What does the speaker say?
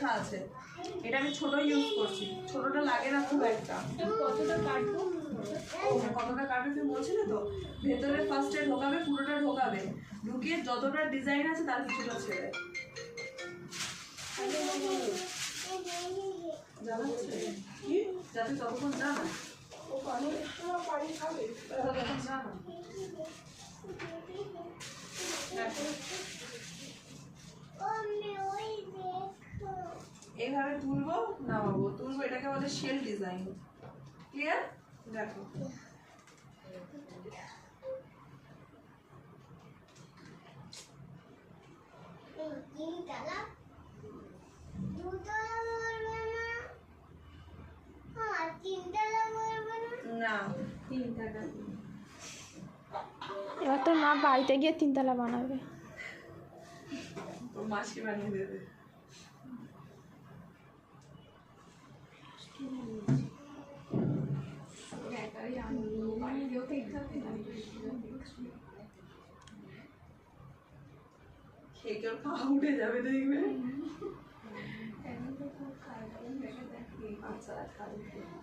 লেখা আছে। এটা আমি ছোট ইউজ করছি, ছোটটা লাগে না খুব একটা। কতটা কাটবো? কতটা কাটবে তুমি বলছিলে তো, ভেতরে ফার্স্টে ঢোকাবে, পুরোটা ঢোকাবে, ঢুকিয়ে যতটা ডিজাইন আছে তার কিছুটা ছেড়ে জানাচ্ছে কি যাতে ততক্ষণ জানা ও পানি পানি খাবে ততক্ষণ জানা। এইভাবে তুলবো, নামাবো, তুলবো, এটাকে বলে শেল ডিজাইন। ক্লিয়ার? দেখো না, তিনতলা। এবার তোর মা বাড়িতে গিয়ে 3 তলা বানাবে। তো মাসি বানিয়ে দেবে। খেয়ে কেউ খাওয়া উঠে যাবে দেখবে। আচ্ছা খাবে।